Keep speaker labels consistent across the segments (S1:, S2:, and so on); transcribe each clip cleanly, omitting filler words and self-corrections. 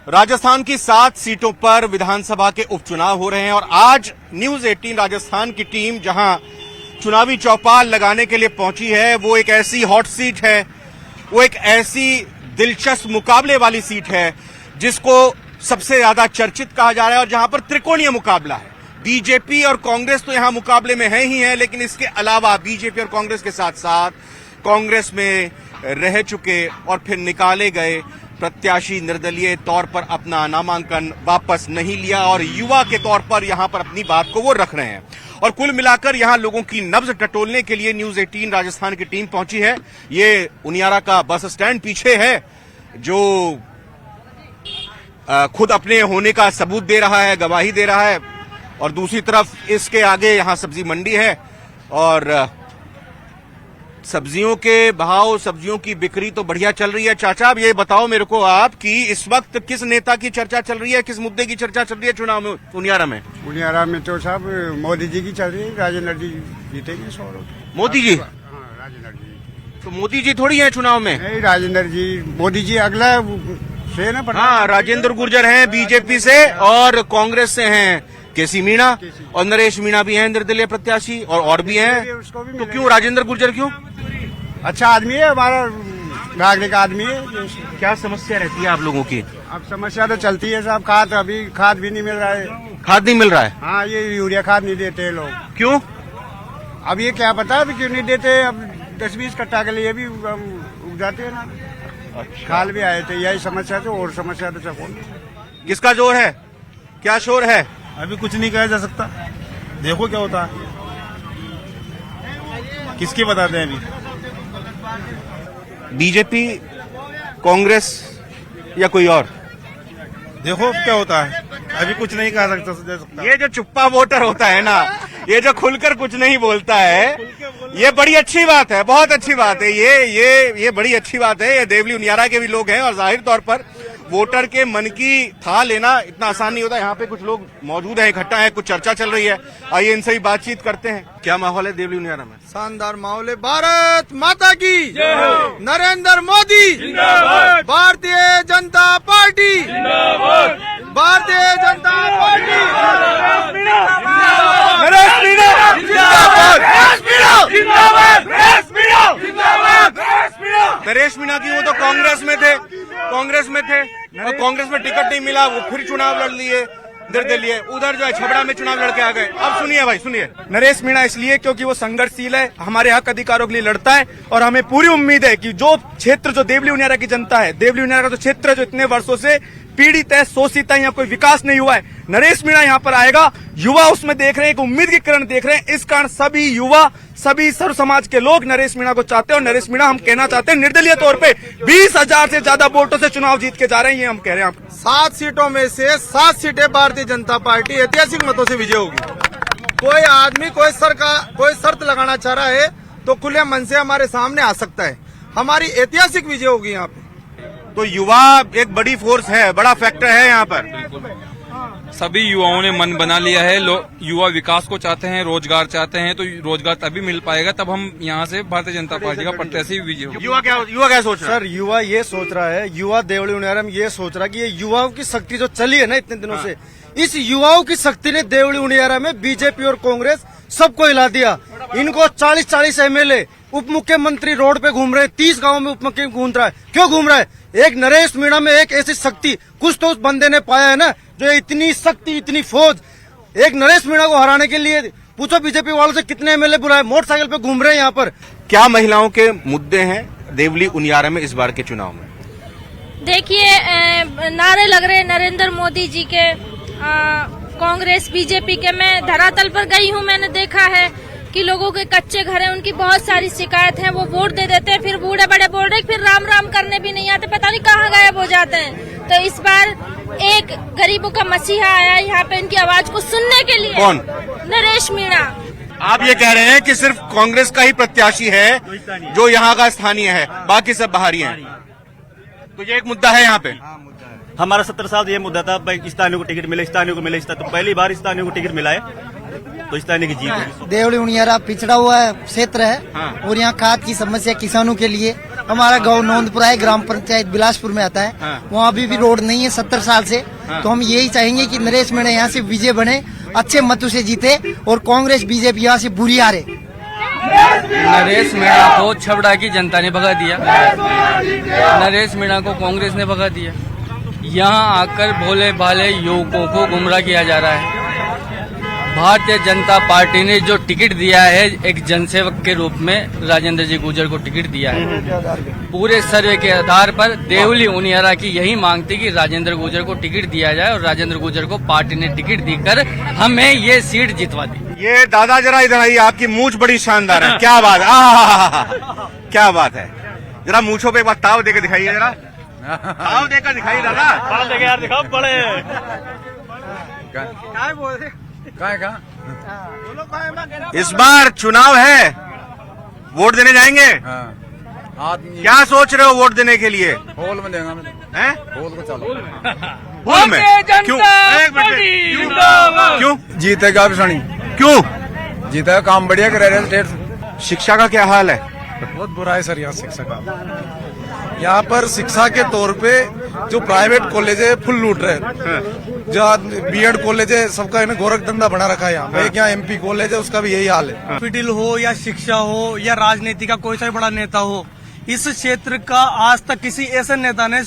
S1: राजस्थान की 7 सीटों पर विधानसभा के उपचुनाव हो रहे हैं और आज न्यूज 18 राजस्थान की टीम जहां चुनावी चौपाल लगाने के लिए पहुंची है, वो एक ऐसी हॉट सीट है, वो एक ऐसी दिलचस्प मुकाबले वाली सीट है जिसको सबसे ज्यादा चर्चित कहा जा रहा है और जहां पर त्रिकोणीय मुकाबला है। बीजेपी और कांग्रेस तो यहां मुकाबले में है ही है, लेकिन इसके अलावा बीजेपी और कांग्रेस के साथ साथ कांग्रेस में रह चुके और फिर निकाले गए प्रत्याशी निर्दलीय तौर पर अपना नामांकन वापस नहीं लिया और युवा के तौर पर यहां पर अपनी बात को वो रख रहे हैं। और कुल मिलाकर यहां लोगों की नब्ज टटोलने के लिए न्यूज 18 राजस्थान की टीम पहुंची है। ये उनियारा का बस स्टैंड पीछे है जो खुद अपने होने का सबूत दे रहा है, गवाही दे रहा है, और दूसरी तरफ इसके आगे यहां सब्जी मंडी है और सब्जियों के भाव, सब्जियों की बिक्री तो बढ़िया चल रही है। चाचा, अब ये बताओ मेरे को आप कि इस वक्त किस नेता की चर्चा चल रही है, किस मुद्दे की चर्चा चल रही है चुनाव में उनियारा में?
S2: उनियारा में तो साहब मोदी जी की चल रही है, राजेंद्र जी जीतेंगे 100।
S1: मोदी जी?
S2: राजेंद्र जी
S1: तो मोदी जी थोड़ी है चुनाव में।
S2: नहीं, राजेंद्र जी, मोदी जी अगला से ना।
S1: हाँ, राजेंद्र गुर्जर हैं बीजेपी से और कांग्रेस से हैं केसी मीणा और नरेश मीणा भी हैं निर्दलीय प्रत्याशी और भी हैं। तो क्यों राजेंद्र गुर्जर क्यों?
S2: अच्छा आदमी है, हमारा नागरिक आदमी है।
S1: क्या समस्या रहती है आप लोगों की?
S2: अब समस्या तो चलती है साहब, खाद भी नहीं मिल रहा है।
S1: खाद नहीं मिल रहा है?
S2: हाँ, ये यूरिया खाद नहीं देते लोग।
S1: क्यों?
S2: अब ये क्या पता है क्यों नहीं देते। अब 10-20 कट्टा के लिए भी उग जाते हैं ना। अच्छा। खाल भी आए थे, यही समस्या तो, और समस्या तो सब।
S1: किसका जोर है, क्या शोर है?
S3: अभी कुछ नहीं कहा जा सकता, देखो क्या होता है, किसकी बताते हैं अभी। बीजेपी,
S1: कांग्रेस या कोई और?
S3: देखो क्या होता है, अभी कुछ नहीं कहा सकता।
S1: ये जो चुप्पा वोटर होता है ना, ये जो खुलकर कुछ नहीं बोलता है, ये बड़ी अच्छी बात है, बहुत अच्छी बात है। ये बड़ी अच्छी बात है। ये देवली उनियारा के भी लोग हैं और जाहिर तौर पर वोटर के मन की था लेना इतना आसान नहीं होता। यहाँ पे कुछ लोग मौजूद हैं, इकट्ठा है, कुछ चर्चा चल रही है। आइए इनसे भी बातचीत करते हैं। क्या माहौल है देवली उनियारा में?
S4: शानदार माहौल है। भारत माता की जय, नरेंद्र मोदी जिंदाबाद, भारतीय जनता पार्टी जिंदाबाद, भारतीय जनता पार्टी जिंदाबाद,
S1: नरेश मीणा जिंदाबाद, नरेश मीणा की वो तो कांग्रेस में थे और कांग्रेस में टिकट नहीं मिला, वो फिर चुनाव लड़ लिए निर्दलीय। उधर जो है छबड़ा में चुनाव लड़के आ गए। अब सुनिए भाई, सुनिए।
S4: नरेश मीणा इसलिए क्योंकि वो संघर्षशील है, हमारे हक अधिकारों के लिए लड़ता है और हमें पूरी उम्मीद है कि जो क्षेत्र, जो देवली उनियारा की जनता है, देवली उनियारा का जो क्षेत्र जो इतने वर्षों से पीड़ित है, शोषित है, यहाँ कोई विकास नहीं हुआ है, नरेश मीणा यहाँ पर आएगा। युवा उसमें देख रहे हैं, एक उम्मीद की किरण देख रहे हैं। इस कारण सभी युवा, सभी सर्व समाज के लोग नरेश मीणा को चाहते हैं और नरेश मीणा, हम कहना चाहते हैं, निर्दलीय तौर पे 20,000 से ज्यादा वोटों से चुनाव जीत के जा रहे हैं। ये हम कह रहे हैं। 7 सीटों में से 7 सीटें भारतीय जनता पार्टी ऐतिहासिक मतों से विजय होगी। कोई आदमी कोई शर्त लगाना चाह रहा है तो खुले मन से हमारे सामने आ सकता है। हमारी ऐतिहासिक विजय होगी यहाँ पे।
S1: तो युवा एक बड़ी फोर्स है, बड़ा फैक्टर है यहाँ पर।
S5: सभी युवाओं ने मन बना लिया है। युवा विकास को चाहते हैं, रोजगार चाहते हैं, तो रोजगार तभी मिल पाएगा तब हम यहाँ से भारतीय जनता पार्टी का प्रत्याशी विजय होगा।
S1: युवा क्या सोच रहा है?
S4: सर, युवा ये सोच रहा है, युवा देवली उनियारा में ये सोच रहा है कि ये युवाओं की शक्ति जो चली है ना इतने दिनों से, इस युवाओं की शक्ति ने देवली उनियारा में बीजेपी और कांग्रेस सबको हिला दिया। इनको 40-40 एमएलए, उप मुख्यमंत्री रोड पे घूम रहे, 30 गाँव में उप मुख्यमंत्री घूम रहा है। क्यों घूम रहा है? एक नरेश मीणा में एक ऐसी शक्ति कुछ तो उस बंदे ने पाया है ना, जो इतनी शक्ति, इतनी फौज। एक नरेश मीणा को हराने के लिए पूछो बीजेपी वालों से कितने एमएलए बुलाए, मोटरसाइकिल पे घूम रहे हैं यहाँ पर।
S1: क्या महिलाओं के मुद्दे हैं देवली उनियारा में इस बार के चुनाव में?
S6: देखिए, नारे लग रहे नरेंद्र मोदी जी के, कांग्रेस बीजेपी के। मैं धरातल पर गई हूँ, मैंने देखा है कि लोगों के कच्चे घर हैं, उनकी बहुत सारी शिकायत है। वो वोट दे देते हैं, फिर बूढ़े बड़े बोल रहे, फिर राम राम करने भी नहीं आते, पता नहीं कहाँ गायब हो जाते हैं। तो इस बार एक गरीबों का मसीहा आया यहाँ पे इनकी आवाज को सुनने के लिए।
S1: कौन?
S6: नरेश मीणा।
S1: आप ये कह रहे हैं कि सिर्फ कांग्रेस का ही प्रत्याशी है जो यहाँ का स्थानीय है, बाकी सब बाहरी हैं। तो ये एक मुद्दा है यहाँ पे।
S7: हमारा 70 साल ये मुद्दा था, स्थानीय को टिकट मिले, स्थानीय को मिले। तो पहली बार स्थानीय को टिकट मिला है तो स्थानीय की जीत।
S8: देवली उनियारा पिछड़ा हुआ क्षेत्र है और यहाँ खाद की समस्या किसानों के लिए हमारा गांव नोंदपुरा है, ग्राम पंचायत बिलासपुर में आता है। वहाँ अभी भी रोड नहीं है 70 साल से। तो हम यही चाहेंगे कि नरेश मीणा यहाँ से विजय बने, अच्छे मतों से जीते और कांग्रेस बीजेपी यहाँ से बुरी हारे।
S9: नरेश मीणा को छबड़ा की जनता ने भगा दिया, नरेश मीणा को कांग्रेस ने भगा दिया। यहाँ आकर भोले भाले युवकों को गुमराह किया जा रहा है। भारतीय जनता पार्टी ने जो टिकट दिया है एक जनसेवक के रूप में राजेंद्र जी गुर्जर को टिकट दिया है। पूरे सर्वे के आधार पर देवली उनियारा की यही मांग थी कि राजेंद्र गुर्जर को टिकट दिया जाए और राजेंद्र गुर्जर को पार्टी ने टिकट देकर हमें ये सीट जितवा दी।
S1: ये दादा जरा इधर आइए, आपकी मूंछ बड़ी शानदार है, क्या बात है, क्या बात है। जरा मूंछों पे एक बार ताव देकर दिखाइए, जरा ताव देकर दिखाइए दादा।
S7: यार दिखाओ बड़े
S1: इस बार चुनाव है, वोट देने जाएंगे? क्या सोच रहे हो वोट देने के लिए?
S3: होल में देंगे
S1: हैं?
S3: होल को चलो
S1: होल में क्यों? एक मिनट, क्यों
S3: जीतेगा अभिषणी,
S1: क्यों
S3: जीतेगा? काम बढ़िया कर रहे हैं।
S1: शिक्षा का क्या हाल है?
S3: बहुत बुरा है सर यहाँ शिक्षा का। यहाँ पर शिक्षा के तौर पे जो प्राइवेट कॉलेज है फुल लूट रहे हैं। जो बीएड कॉलेज है सबका इन्हें गोरख धंधा बना रखा है। यहाँ एक यहाँ एमपी कॉलेज है उसका भी यही हाल है।
S10: हॉस्पिटल हो या शिक्षा हो या राजनीति का कोई सा भी बड़ा नेता हो, इस क्षेत्र का आज तक किसी ऐसे नेता ने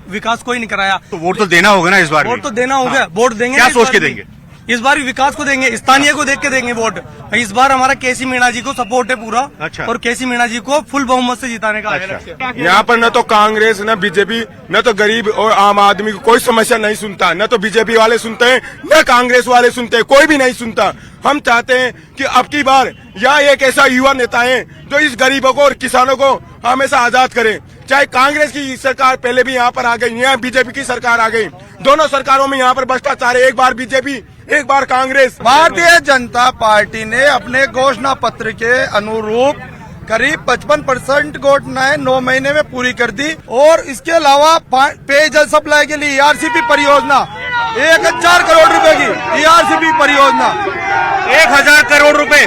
S10: विकास कोई नहीं कराया।
S1: तो वोट तो देना होगा ना इस बार?
S10: वोट तो देना होगा, वोट देंगे।
S1: क्या सोच के देंगे?
S10: इस बार भी विकास को देंगे, स्थानीय को देख के देंगे वोट। इस बार हमारा केसी मीणा जी को सपोर्ट है पूरा।
S1: अच्छा।
S10: और केसी मीणा जी को फुल बहुमत से जिताने का है।
S3: यहाँ पर न तो कांग्रेस न बीजेपी न तो गरीब और आम आदमी की कोई समस्या नहीं सुनता। न तो बीजेपी वाले सुनते हैं न कांग्रेस वाले सुनते हैं, कोई भी नहीं सुनता। हम चाहते हैं कि अब की बार यहाँ एक ऐसा युवा नेता है जो इस गरीबों को और किसानों को हमेशा आजाद करे। चाहे कांग्रेस की सरकार पहले भी यहाँ पर आ गई, यहाँ बीजेपी की सरकार आ गई, दोनों सरकारों में यहाँ पर भ्रष्टाचार है। एक बार बीजेपी एक बार कांग्रेस।
S2: भारतीय जनता पार्टी ने अपने घोषणा पत्र के अनुरूप करीब 55% घोषणाएं 9 महीने में पूरी कर दी। और इसके अलावा पेयजल सप्लाई के लिए ईआरसीपी परियोजना 1000 करोड़ रुपए की ईआरसीपी परियोजना
S1: 1000 करोड़ रुपए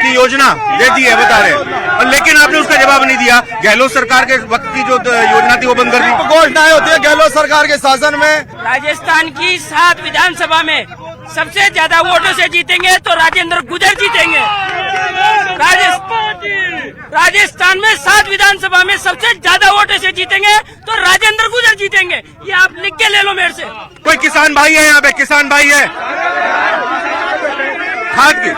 S1: की योजना दे दी है बता रहे, लेकिन आपने उसका जवाब नहीं दिया। गहलोत सरकार के वक्त की जो योजना थी वो बंद कर दी।
S2: घोषणाएं होती है गहलोत सरकार के शासन में।
S11: राजस्थान की 7 विधानसभा में सबसे ज्यादा वोटों से जीतेंगे तो राजेंद्र गुर्जर जीतेंगे। राजस्थान में 7 विधानसभा में सबसे ज्यादा वोटों से जीतेंगे तो राजेंद्र गुर्जर जीतेंगे। ये आप लिख के ले लो मेरे से।
S1: कोई किसान भाई है यहाँ पे? किसान भाई है? खाद की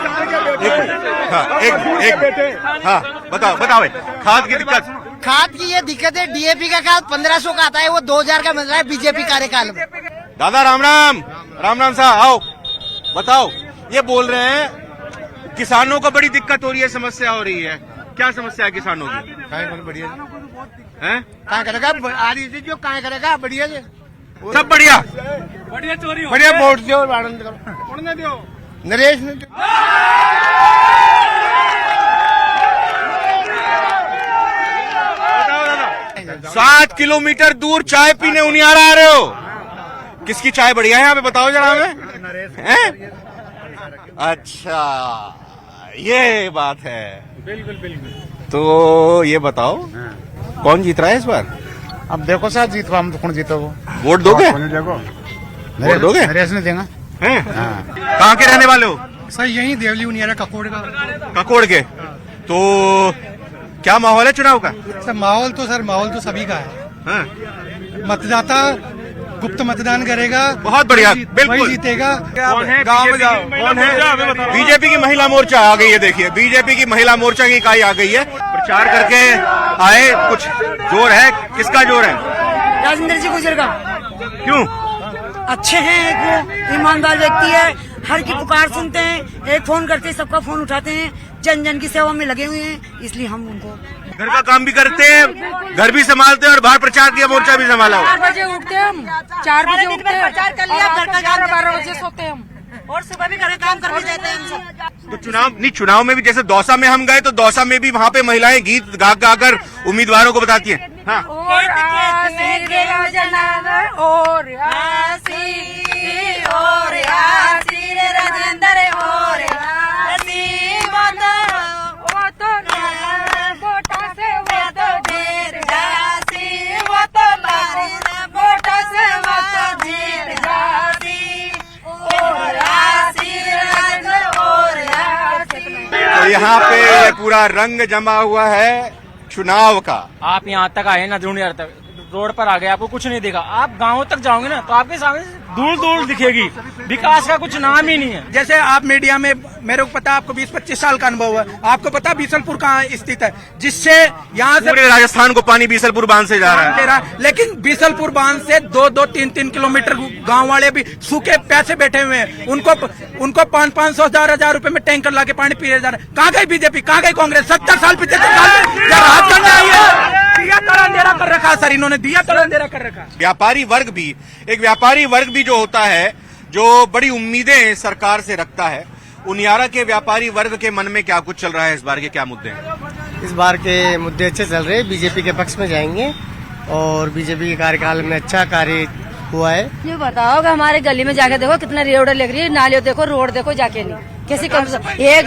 S1: हाँ बताओ भाई, खाद की दिक्कत?
S8: खाद की ये दिक्कत है, डीएपी का खाद 1500 का आता है, वो 2000 का मिल रहा है बीजेपी कार्यकाल में।
S1: दादा राम राम साहब आओ, बताओ। ये बोल रहे हैं किसानों को बड़ी दिक्कत हो रही है, समस्या हो रही है। क्या समस्या है किसानों की?
S2: बढ़िया
S1: हैं?
S2: कहाँ करेगा आदि जो कहाँ करेगा बढ़िया
S1: सब बढ़िया
S10: चोरी
S2: बढ़िया वोट दो आनंद करो नरेश ने
S1: 7 किलोमीटर दूर चाय पीने उनियारा आ रहे हो। किसकी चाय बढ़िया है यहाँ पे बताओ जरा हमें। अच्छा ये बात है।
S10: बिल्कुल।
S1: तो ये बताओ कौन जीत रहा है इस बार?
S2: अब देखो सर जीत हम तो कौन जीतो वो
S1: वोट दोगे?
S2: वोट
S1: दोगे?
S2: नरेश ने देगा।
S1: कहाँ के रहने वाले हो?
S10: सर यही देवली उनियारा
S1: ककोड़ के। तो क्या माहौल है चुनाव का?
S10: सर माहौल तो सभी का है। मतदाता गुप्त मतदान करेगा,
S1: बहुत बढ़िया, बिल्कुल
S10: वही जीतेगा।
S1: कौन है गाँव में जाओ? कौन है? बीजेपी की महिला मोर्चा आ गई है। देखिए बीजेपी की महिला मोर्चा की इकाई आ गई है, प्रचार करके आए। कुछ जोर है, किसका जोर है?
S11: राजेंद्र जी गुर्जर का।
S1: क्यों?
S11: अच्छे हैं, एक वो ईमानदार व्यक्ति है, हर की पुकार सुनते हैं, एक फोन करते हैं सबका फोन उठाते हैं, जन जन की सेवा में लगे हुए हैं, इसलिए हम उनको।
S1: घर का काम भी करते हैं, घर भी संभालते हैं और बाहर प्रचार किया मोर्चा भी संभाला हो।
S11: 4 बजे उठते हैं हम, 4 बजे उठते हैं, प्रचार कर लिया, घर का काम 12 बजे सोते हैं हम, और सुबह भी घर का काम करके जाते हैं हम सब।
S1: तो चुनाव में भी जैसे दौसा में हम गए तो दौसा में भी वहाँ पे महिलाएं गीत गा कर उम्मीदवारों को बताती हैं। हाँ। पूरा रंग जमा हुआ है चुनाव का।
S12: आप यहाँ तक आए ना ढूंढियार तक, रोड पर आ गए, आपको कुछ नहीं दिखा। आप गांव तक जाओगे ना तो आपके सामने दूर दूर दिखेगी, विकास का कुछ नाम ही नहीं है।
S10: जैसे आप मीडिया में, मेरे को पता आपको 20-25 साल का अनुभव है, आपको पता बीसलपुर कहाँ स्थित है, जिससे यहाँ से
S1: पूरे राजस्थान को पानी बीसलपुर बांध से जा रहा है।
S10: लेकिन बीसलपुर बांध से 2-3 किलोमीटर गांव वाले भी सूखे प्यासे बैठे हुए हैं, उनको 500-500 1000 रुपए में टैंकर लाके पानी पिए जा रहे हैं। कहाँ गई बीजेपी, कहाँ गई कांग्रेस? 70 साल 75 साल राज करने आई है, दिया तड़ा अंधेरा कर रखा सर, इन्होंने दिया तड़ा अंधेरा कर रखा।
S1: व्यापारी वर्ग भी जो होता है, जो बड़ी उम्मीदें सरकार से रखता है, उनियारा के व्यापारी वर्ग के मन में क्या कुछ चल रहा है? इस बार के क्या मुद्दे हैं?
S8: इस बार के मुद्दे अच्छे चल रहे हैं, बीजेपी के पक्ष में जाएंगे और बीजेपी के कार्यकाल में अच्छा कार्य हुआ है।
S11: ये बताओ कि हमारे गली में जाके देखो कितना रोड लग रही है, नालियों देखो, रोड देखो, जाके नहीं किसी कम एक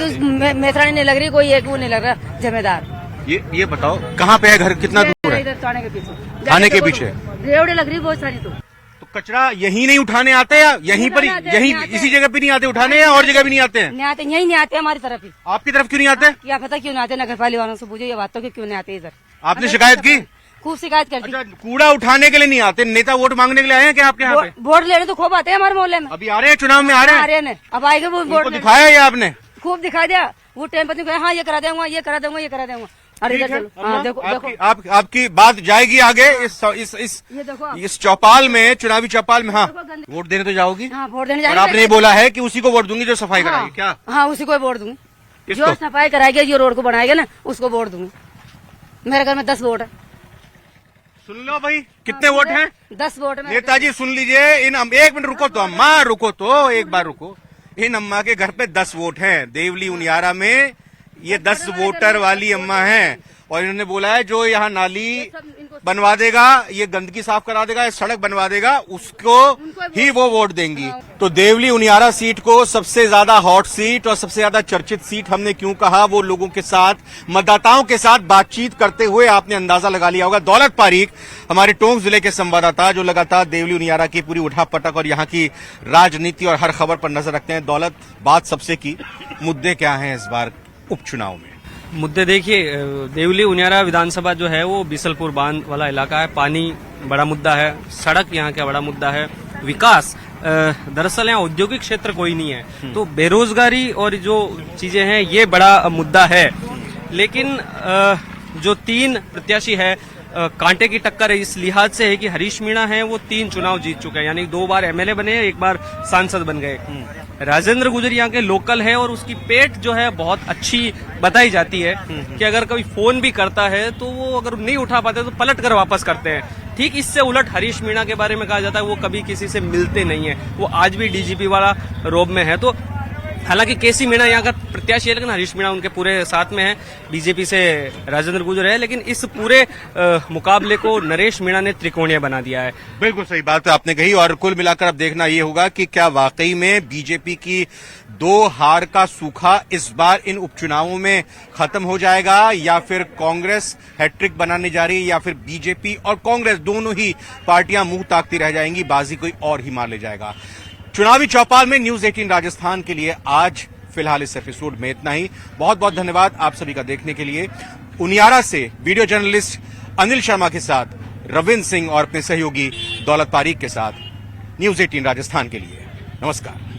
S11: मेथरानी नहीं लग रही, कोई एक वो नहीं लग रहा जिम्मेदार।
S1: ये बताओ कहाँ पे है घर, कितना दूर है?
S11: इधर थाने के पीछे,
S1: थाने के पीछे
S11: रोड लग रही बहुत सारी।
S1: तो कचरा यहीं नहीं उठाने आते या यहीं पर, यहीं इसी जगह पे नहीं आते उठाने, या और जगह भी नहीं आते हैं?
S11: नहीं आते, यही नहीं आते हमारी तरफ ही।
S1: आपकी तरफ क्यों नहीं आते?
S11: क्या पता क्यों नहीं आते, नगर पालिका वालों से पूछो ये बात तो कि क्यों नहीं आते इधर।
S1: आपने शिकायत की?
S11: खूब शिकायत कर दी।
S1: अच्छा, कूड़ा उठाने के लिए नहीं आते, नेता वोट मांगने के लिए आए हैं क्या आपके यहाँ पे?
S11: वोट लेने तो खूब आते हैं हमारे मोहल्ले में।
S1: अभी आ रहे हैं, चुनाव में आ रहे हैं?
S11: अब आएंगे वो वोट
S1: दिखाया या आपने?
S11: खूब दिखा दिया, वो टाइम पर हाँ ये करा दूंगा, ये करा दूंगा, ये करा दूंगा। अरे इधर चलो, हाँ देखो देखो
S1: आपकी बात जाएगी आगे
S11: ये देखो
S1: इस चौपाल में, चुनावी चौपाल में। हाँ, वोट देने तो जाओगी?
S11: हाँ वोट देने
S1: और
S11: जाएंगे।
S1: आपने बोला है कि उसी को वोट दूंगी जो सफाई कराएगी, क्या?
S11: हाँ उसी को वोट दूंगी,
S1: किसको?
S11: जो सफाई कराएगा, जो रोड को बनाएगा ना, उसको वोट दूंगी। मेरे घर में 10 वोट है।
S1: सुन लो भाई, कितने वोट हैं?
S11: 10 वोट है। एक
S1: नेताजी सुन लीजिए, एक मिनट रुको तो अम्मा, रुको तो, एक बार रुको। इन अम्मा के घर पे 10 वोट हैं, देवली उनियारा में ये 10 वोटर वाली अम्मा हैं, और इन्होंने बोला है जो यहाँ नाली बनवा देगा, ये गंदगी साफ करा देगा, ये सड़क बनवा देगा, उसको ही वो वोट देंगी। तो देवली उनियारा सीट को सबसे ज्यादा हॉट सीट और सबसे ज्यादा चर्चित सीट हमने क्यों कहा? वो लोगों के साथ, मतदाताओं के साथ बातचीत करते हुए आपने अंदाजा लगा लिया होगा। दौलत पारीक हमारे टोंक जिले के संवाददाता, जो लगातार देवली उनियारा की पूरी उठापटक और यहाँ की राजनीति और हर खबर पर नजर रखते हैं। दौलत, बात सबसे की, मुद्दे क्या हैं इस बार उपचुनाव में?
S12: मुद्दे देखिए, देवली उनियारा विधानसभा जो है वो बीसलपुर बांध वाला इलाका है, पानी बड़ा मुद्दा है, सड़क यहाँ का बड़ा मुद्दा है, विकास दरअसल यहाँ औद्योगिक क्षेत्र कोई नहीं है, तो बेरोजगारी और जो चीजें हैं ये बड़ा मुद्दा है। लेकिन जो 3 प्रत्याशी है, कांटे की टक्कर है इस लिहाज से है कि हरीश मीणा है वो 3 चुनाव जीत चुके हैं, यानी 2 बार एमएलए बने, 1 बार सांसद बन गए। राजेंद्र गुजर यहाँ के लोकल है और उसकी पेट जो है बहुत अच्छी बताई जाती है कि अगर कोई फोन भी करता है तो वो अगर नहीं उठा पाते तो पलट कर वापस करते हैं। ठीक इससे उलट हरीश मीणा के बारे में कहा जाता है वो कभी किसी से मिलते नहीं है, वो आज भी डीजीपी वाला रोब में है। तो हालांकि केसी मीणा यहाँ का प्रत्याशी है, लेकिन हरीश मीणा उनके पूरे साथ में है, बीजेपी से राजेंद्र गुजर है, लेकिन इस पूरे मुकाबले को नरेश मीणा ने त्रिकोणीय बना दिया है।
S1: बिल्कुल सही बात आपने कही, और कुल मिलाकर अब देखना ये होगा कि क्या वाकई में बीजेपी की 2 हार का सूखा इस बार इन उपचुनावों में खत्म हो जाएगा, या फिर कांग्रेस हैट्रिक बनाने जा रही है, या फिर बीजेपी और कांग्रेस दोनों ही पार्टियां मुंह ताकती रह जाएंगी, बाजी कोई और ही मार ले जाएगा। चुनावी चौपाल में न्यूज 18 राजस्थान के लिए आज फिलहाल इस एपिसोड में इतना ही। बहुत बहुत धन्यवाद आप सभी का देखने के लिए। उनियारा से वीडियो जर्नलिस्ट अनिल शर्मा के साथ रविंद्र सिंह और अपने सहयोगी दौलत पारीक के साथ न्यूज 18 राजस्थान के लिए नमस्कार।